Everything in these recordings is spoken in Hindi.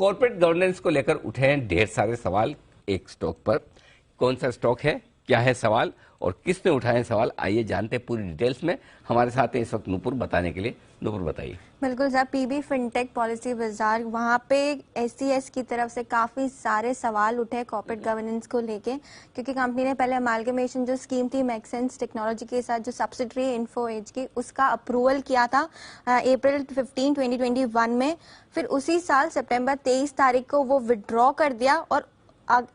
कॉर्पोरेट गवर्नेंस को लेकर उठे हैं ढेर सारे सवाल एक स्टॉक पर। कौन सा स्टॉक है, क्या है सवाल और किसने उठाए हैं सवाल, आइए जानते हैं पूरी डिटेल्स में। हमारे साथ है इस वक्त नूपुर बताने के लिए। नूपुर बताइए। बिल्कुल सर, पीबी फिनटेक पॉलिसी बाजार, वहाँ पे एससीएस की तरफ से काफ़ी सारे सवाल उठे कॉर्पोरेट गवर्नेंस को लेके, क्योंकि कंपनी ने पहले अमालगमेशन जो स्कीम थी मैक्सेंस टेक्नोलॉजी के साथ जो सब्सिडरी इन्फो एज की, उसका अप्रूवल किया था अप्रैल 15, 2021 में। फिर उसी साल सितंबर 23 तारीख को वो विड्रॉ कर दिया और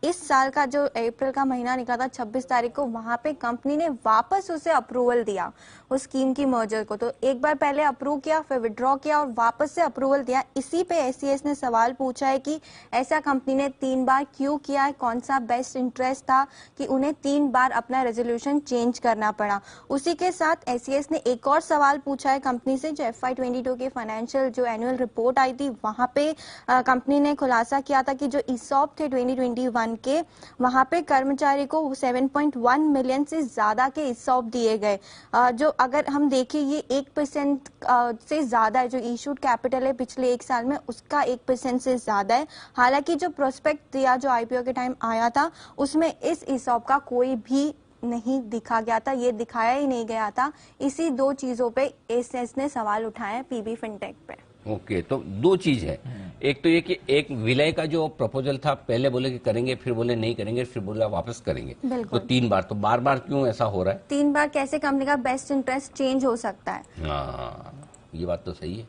इस साल का जो अप्रैल का महीना निकला था 26 तारीख को, वहां पे कंपनी ने वापस उसे अप्रूवल दिया उस स्कीम की मर्जर को। तो एक बार पहले अप्रूव किया, फिर विड्रॉ किया और वापस से अप्रूवल दिया। इसी पे एससीएस ने सवाल पूछा है कि ऐसा कंपनी ने 3 बार क्यों किया है, कौन सा बेस्ट इंटरेस्ट था कि उन्हें 3 बार अपना रेजोल्यूशन चेंज करना पड़ा। उसी के साथ एससीएस ने एक और सवाल पूछा है कंपनी से, जो FY22 की फाइनेंशियल जो एनुअल रिपोर्ट आई थी, वहां पे कंपनी ने खुलासा किया था कि जो ईसॉप थे 2021 के, वहां पे कर्मचारी को 7.1 मिलियन से ज्यादा के ईसॉप दिए गए। जो अगर हम देखें ये 1% से ज्यादा है, जो इशूड कैपिटल है पिछले एक साल में उसका 1% से ज्यादा है। हालांकि जो प्रोस्पेक्ट दिया जो आईपीओ के टाइम आया था उसमें इस ईसॉप का कोई भी नहीं दिखा गया था, ये दिखाया ही नहीं गया था। इसी 2 चीजों पे एसएस ने सवाल उठाए पीबी फिनटेक पे। ओके, तो 2 चीज है। एक तो ये कि एक विलय का जो प्रपोजल था, पहले बोले कि करेंगे, फिर बोले नहीं करेंगे, फिर बोला वापस करेंगे। तो 3 बार, तो बार बार क्यों ऐसा हो रहा है? 3 बार कैसे कंपनी का बेस्ट इंटरेस्ट चेंज हो सकता है? हाँ, ये बात तो सही है।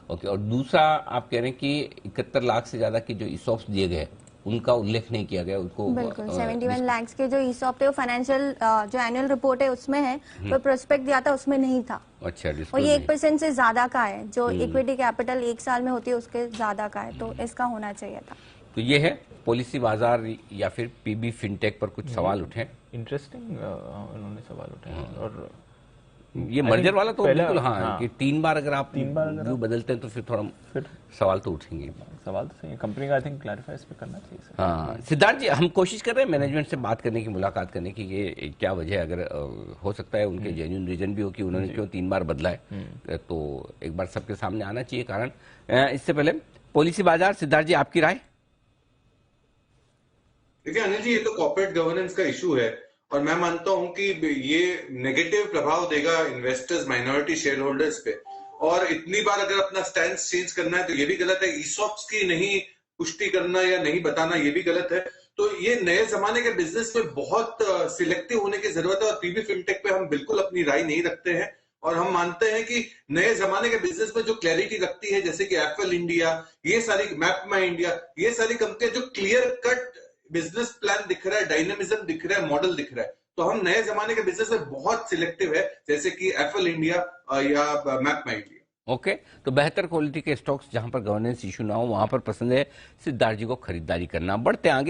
ओके, और दूसरा आप कह रहे हैं कि 71 लाख से ज्यादा के जो ईसॉप्स दिए गए उनका उल्लेख नहीं किया गया उनको। बिल्कुल 71 लाख के जो ईसॉप थे वो फाइनेंशियल जो एनुअल रिपोर्ट है उसमें है, तो प्रोस्पेक्ट दिया था उसमें नहीं था। अच्छा, और ये 1% से ज्यादा का है, जो इक्विटी कैपिटल 1 साल में होती है उसके ज्यादा का है, तो इसका होना चाहिए था। तो ये है पॉलिसी बाजार या फिर पीबी फिनटेक पर कुछ सवाल उठे। इंटरेस्टिंग उन्होंने सवाल उठाए। और ये मर्जर वाला तो बिल्कुल हाँ, कि 3 बार अगर आप व्यू बदलते हैं तो फिर सवाल तो उठेंगे। सवाल तो सही है, कंपनी का आई थिंक क्लैरिफाई इस पे करना चाहिए सर। हाँ सिद्धार्थ जी, हम कोशिश कर रहे हैं मैनेजमेंट से बात करने की, मुलाकात करने की, ये क्या वजह, अगर हो सकता है उनके जेन्युइन रीजन भी हो कि उन्होंने क्यों 3 बार बदला है, तो एक बार सबके सामने आना चाहिए कारण। इससे पहले पॉलिसी बाजार, सिद्धार्थ जी आपकी राय? देखिए अनिल जी, ये तो कॉर्पोरेट गवर्नेंस का इशू है और मैं मानता हूं कि ये नेगेटिव प्रभाव देगा इन्वेस्टर्स, माइनॉरिटी शेयर होल्डर्स पे। और इतनी बार अगर अपना स्टैंड चेंज करना है तो ये भी गलत है। ईसॉप्स की नहीं पुष्टि करना या नहीं बताना ये भी गलत है। तो ये नए जमाने के बिजनेस में बहुत सिलेक्टिव होने की जरूरत है और पीबी फिनटेक पे हम बिल्कुल अपनी राय नहीं रखते हैं। और हम मानते हैं कि नए जमाने के बिजनेस में जो क्लैरिटी रखती है, जैसे कि एफएल इंडिया, ये सारी मैप माई इंडिया, ये सारी कंपनियां जो क्लियर कट बिजनेस प्लान दिख रहा है, डायनेमिज्म दिख रहा है, मॉडल दिख रहा है, तो हम नए जमाने के बिजनेस में बहुत सिलेक्टिव है, जैसे कि एफएल इंडिया या मैप माई इंडिया। ओके, तो बेहतर क्वालिटी के स्टॉक्स जहां पर गवर्नेंस इशू ना हो वहां पर पसंद है सिद्धार्थ जी को खरीदारी करना। बढ़ते आगे।